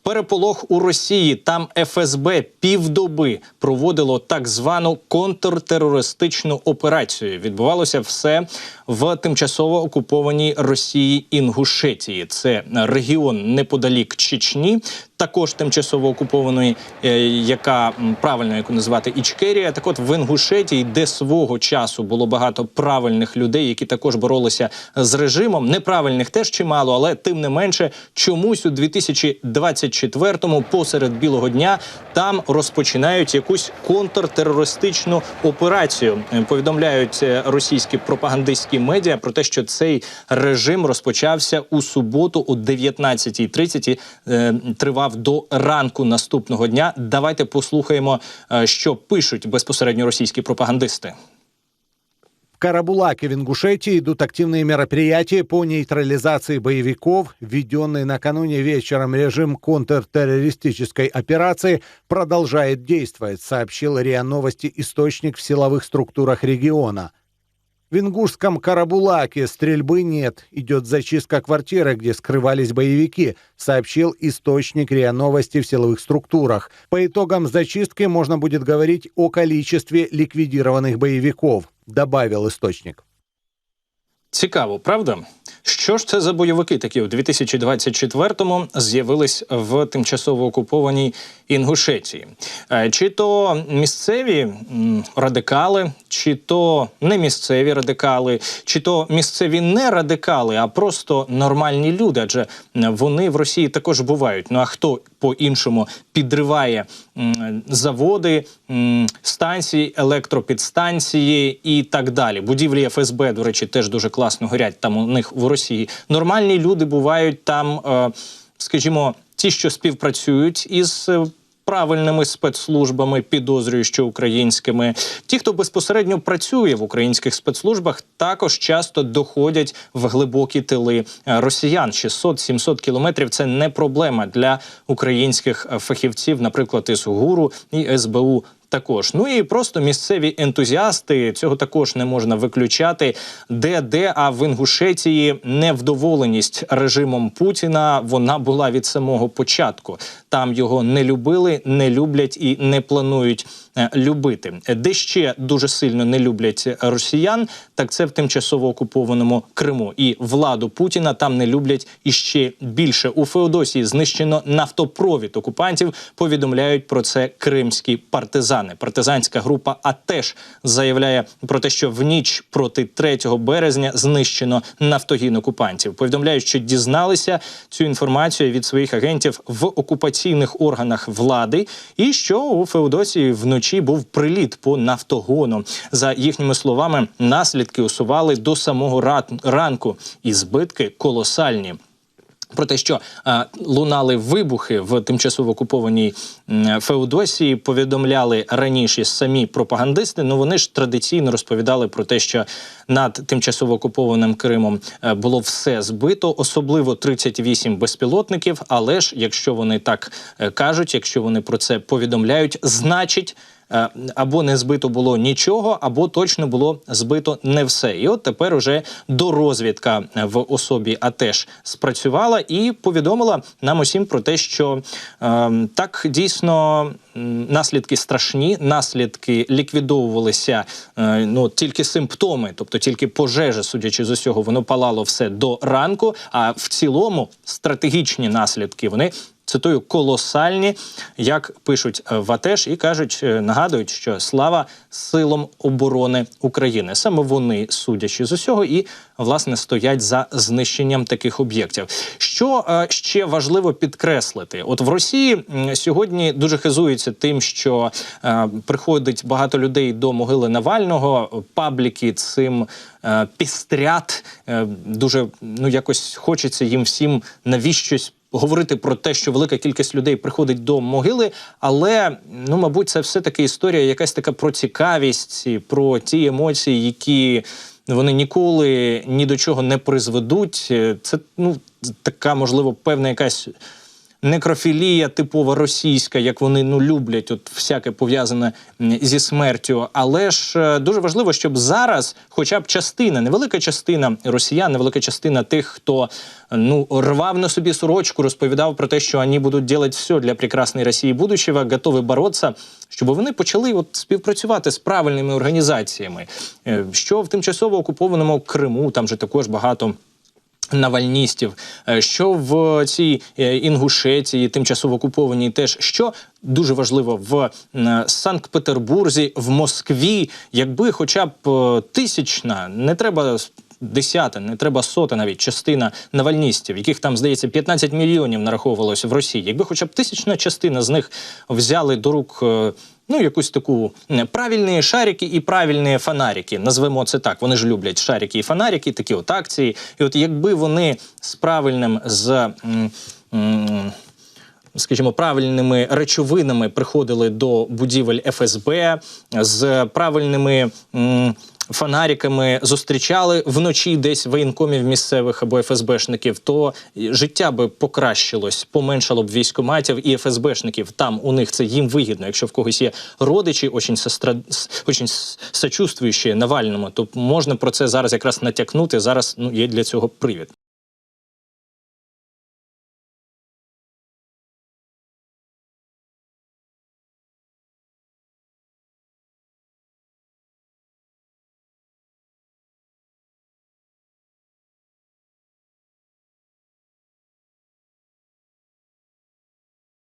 Переполох у Росії. Там ФСБ півдоби проводило так звану контртерористичну операцію. Відбувалося все в тимчасово окупованій Росії Інгушетії. Це регіон неподалік Чечні, також тимчасово окупованої, яка правильно яку назвати Ічкерія. Так от в Інгушетії, де свого часу було багато правильних людей, які також боролися з режимом, неправильних теж чимало, але тим не менше чомусь у 2024-му посеред білого дня там розпочинають якусь контртерористичну операцію. Повідомляють російські пропагандистські медіа про те, що цей режим розпочався у суботу о 19:30, тривав до ранку наступного дня. Давайте послухаємо, що пишуть безпосередньо російські пропагандисти. В Карабулаке в Ингушетии идут активные мероприятия по нейтрализации боевиков. Введенный накануне вечером режим контртеррористической операции продолжает действовать, сообщил РИА Новости источник в силовых структурах региона. В ингушском Карабулаке стрельбы нет. Идет зачистка квартиры, где скрывались боевики, сообщил источник РИА Новости в силовых структурах. По итогам зачистки можно будет говорить о количестве ликвидированных боевиков, добавил источник. Цікаво, правда? Що ж це за бойовики такі у 2024-му з'явились в тимчасово окупованій Інгушетії? Чи то місцеві радикали, чи то не місцеві радикали, чи то місцеві не радикали, а просто нормальні люди, адже вони в Росії також бувають. Ну а хто по-іншому підриває заводи, станції, електропідстанції і так далі. Будівлі ФСБ, до речі, теж дуже класно горять там у них в Росії. Нормальні люди бувають там, скажімо, ті, що співпрацюють із правильними спецслужбами, підозрюю, що українськими. Ті, хто безпосередньо працює в українських спецслужбах, також часто доходять в глибокі тили росіян. 600-700 кілометрів – це не проблема для українських фахівців, наприклад, із ГУРу і СБУ. Також. Ну і просто місцеві ентузіасти, цього також не можна виключати. А в Інгушетії невдоволеність режимом Путіна, вона була від самого початку. Там його не любили, не люблять і не планують любити. Де ще дуже сильно не люблять росіян, так це в тимчасово окупованому Криму. І владу Путіна там не люблять іще більше. У Феодосії знищено нафтопровід окупантів, повідомляють про це кримські партизани. Партизанська група АТЕШ заявляє про те, що в ніч проти 3 березня знищено нафтогін окупантів. Повідомляють, що дізналися цю інформацію від своїх агентів в окупаційних органах влади і що у Феодосії вночі був приліт по нафтогону. За їхніми словами, наслідки усували до самого ранку і збитки колосальні. Про те, що лунали вибухи в тимчасово окупованій Феодосії, повідомляли раніше самі пропагандисти, але вони ж традиційно розповідали про те, що над тимчасово окупованим Кримом було все збито, особливо 38 безпілотників, але ж, якщо вони так кажуть, якщо вони про це повідомляють, значить, або не збито було нічого, або точно було збито не все. І от тепер уже дорозвідка в особі АТЕШ спрацювала і повідомила нам усім про те, що так дійсно наслідки страшні, наслідки ліквідовувалися, тільки симптоми, тобто тільки пожежа, судячи з усього, воно палало все до ранку, а в цілому стратегічні наслідки, вони, цитую, колосальні, як пишуть в АТЕШ, і кажуть, нагадують, що слава силам оборони України. Саме вони, судячи з усього, і, власне, стоять за знищенням таких об'єктів. Що ще важливо підкреслити? От в Росії сьогодні дуже хизуються тим, що приходить багато людей до могили Навального, пабліки цим пістрять, дуже, якось хочеться їм всім навіщось говорити про те, що велика кількість людей приходить до могили, але, мабуть, це все-таки історія якась така про цікавість, про ті емоції, які вони ніколи ні до чого не призведуть. Це, така, можливо, певна якась некрофілія типова російська, як вони люблять, от всяке пов'язане зі смертю. Але ж дуже важливо, щоб зараз хоча б частина, невелика частина росіян, невелика частина тих, хто рвав на собі сорочку, розповідав про те, що вони будуть робити все для прекрасної Росії будущего, готові боротися, щоб вони почали співпрацювати з правильними організаціями. Що в тимчасово окупованому Криму, там же також багато навальністів, що в цій Інгушетії, тимчасово окупованій теж, що дуже важливо в Санкт-Петербурзі, в Москві, якби хоча б тисячна, не треба десята, не треба сота навіть, частина навальністів, яких там, здається, 15 мільйонів нараховувалося в Росії, якби хоча б тисячна частина з них взяли до рук якусь таку правильні шарики і правильні фонарики, назвемо це так. Вони ж люблять шарики і фонарики, такі от акції. І от якби вони з правильним, скажімо, правильними речовинами приходили до будівель ФСБ, з правильними фонариками зустрічали вночі десь воєнкомів місцевих або ФСБшників, то життя би покращилось, поменшало б військкоматів і ФСБшників. Там у них це їм вигідно. Якщо в когось є родичі, очень сочувствуючі Навальному, то можна про це зараз якраз натякнути. Зараз є для цього привід.